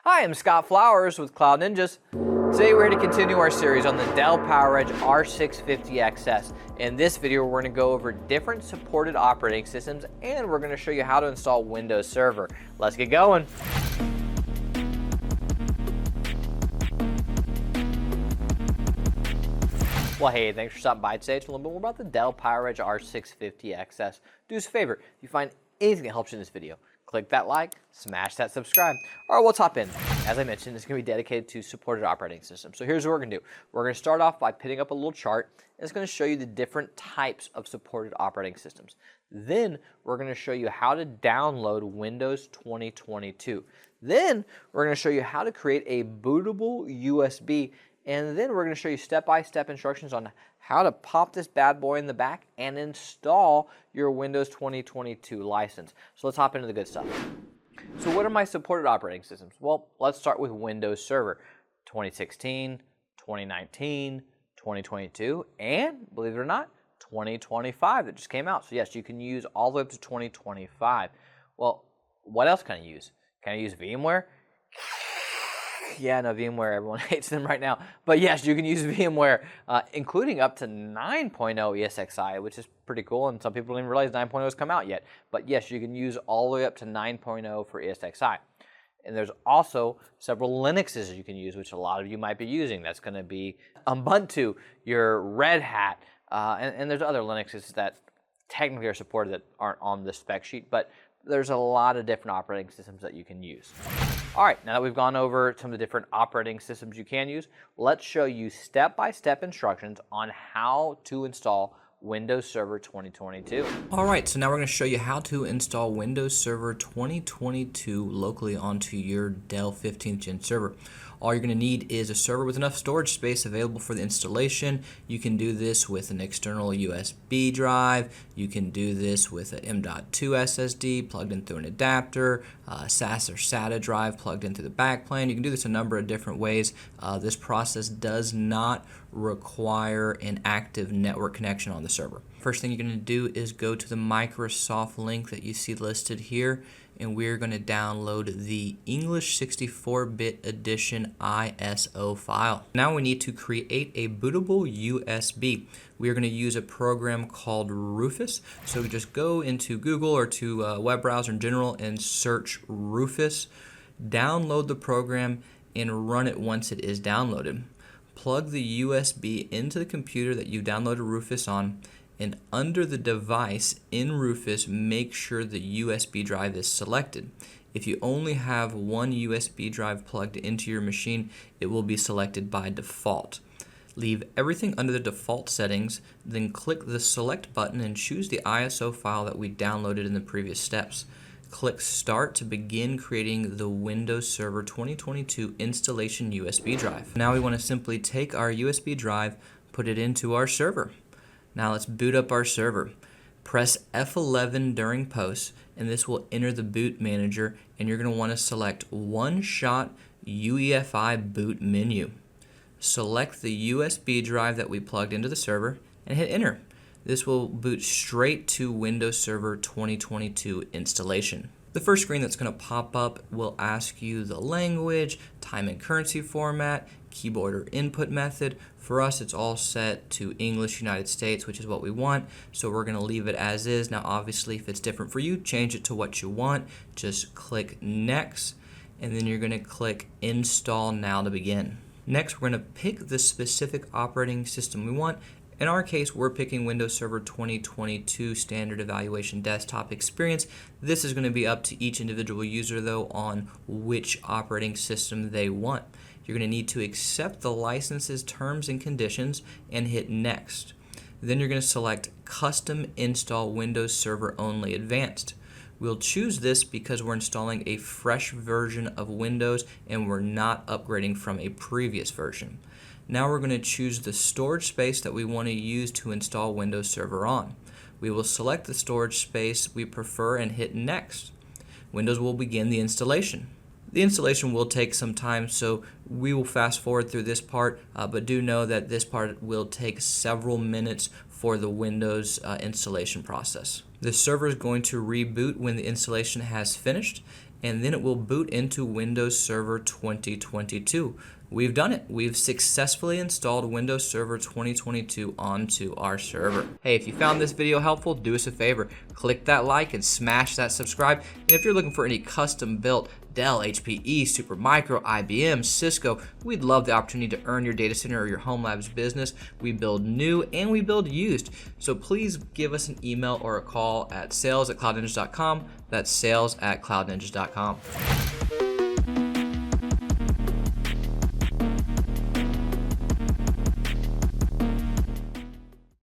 Hi, I'm Scott Flowers with Cloud Ninjas. Today we're here to continue our series on the Dell PowerEdge R650xs. In this video, we're going to go over different supported operating systems and we're going to show you how to install Windows Server. Let's get going. Well, hey, thanks for stopping by today to learn a little bit more about the Dell PowerEdge R650xs. Do us a favor, if you find anything that helps you in this video, click that like, smash that subscribe. All right, let's hop in. As I mentioned, it's going to be dedicated to supported operating systems. So here's what we're going to do. We're going to start off by putting up a little chart. It's going to show you the different types of supported operating systems. Then we're going to show you how to download Windows 2022. Then we're going to show you how to create a bootable USB. And then we're going to show you step-by-step instructions on how to pop this bad boy in the back and install your Windows 2022 license. So let's hop into the good stuff. So what are my supported operating systems? Well, let's start with Windows Server 2016, 2019, 2022, and believe it or not, 2025 that just came out. So yes, you can use all the way up to 2025. Well, what else can I use? Can I use VMware? Yeah, no, VMware, everyone hates them right now. But yes, you can use VMware, including up to 9.0 ESXi, which is pretty cool, and some people don't even realize 9.0 has come out yet. But yes, you can use all the way up to 9.0 for ESXi. And there's also several Linuxes you can use, which a lot of you might be using. That's going to be Ubuntu, your Red Hat, and there's other Linuxes that technically are supported that aren't on this spec sheet, but there's a lot of different operating systems that you can use. All right, now that we've gone over some of the different operating systems you can use, let's show you step-by-step instructions on how to install Windows Server 2022. All right, so now we're going to show you how to install Windows Server 2022 locally onto your Dell 15th Gen server. All you're going to need is a server with enough storage space available for the installation. You can do this with an external USB drive. You can do this with an M.2 SSD plugged in through an adapter, a SAS or SATA drive plugged in through the backplane. You can do this a number of different ways. This process does not require an active network connection on the server. First thing you're going to do is go to the Microsoft link that you see listed here, and we're going to download the English 64-bit edition ISO file. Now we need to create a bootable USB. We are going to use a program called Rufus. So just go into Google or to a web browser in general and search Rufus. Download the program and run it once it is downloaded. Plug the USB into the computer that you downloaded Rufus on, and under the device in Rufus, make sure the USB drive is selected. If you only have one USB drive plugged into your machine, it will be selected by default. Leave everything under the default settings, then click the select button and choose the ISO file that we downloaded in the previous steps. Click Start to begin creating the Windows Server 2022 installation USB drive. Now we want to simply take our USB drive, put it into our server. Now let's boot up our server. Press F11 during post, and this will enter the boot manager, and you're going to want to select one-shot UEFI boot menu. Select the USB drive that we plugged into the server and hit enter. This will boot straight to Windows Server 2022 installation. The first screen that's going to pop up will ask you the language, time and currency format, keyboard or input method. For us, it's all set to English United States, which is what we want, so we're going to leave it as is. Now, obviously, if it's different for you, change it to what you want. Just click Next, and then you're going to click Install Now to begin. Next, we're going to pick the specific operating system we want. In our case, we're picking Windows Server 2022 Standard Evaluation Desktop Experience. This is going to be up to each individual user, though, on which operating system they want. You're going to need to accept the licenses, terms, and conditions and hit Next. Then you're going to select Custom Install Windows Server Only Advanced. We'll choose this because we're installing a fresh version of Windows and we're not upgrading from a previous version. Now we're going to choose the storage space that we want to use to install Windows Server on. We will select the storage space we prefer and hit Next. Windows will begin the installation. The installation will take some time, so we will fast forward through this part, but do know that this part will take several minutes for the Windows installation process. The server is going to reboot when the installation has finished, and then it will boot into Windows Server 2022. We've done it. We've successfully installed Windows Server 2022 onto our server. Hey, if you found this video helpful, do us a favor. Click that like and smash that subscribe. And if you're looking for any custom built Dell, HPE, Supermicro, IBM, Cisco, we'd love the opportunity to earn your data center or your home labs business. We build new and we build used. So please give us an email or a call at sales@cloudninjas.com. That's sales@cloudninjas.com.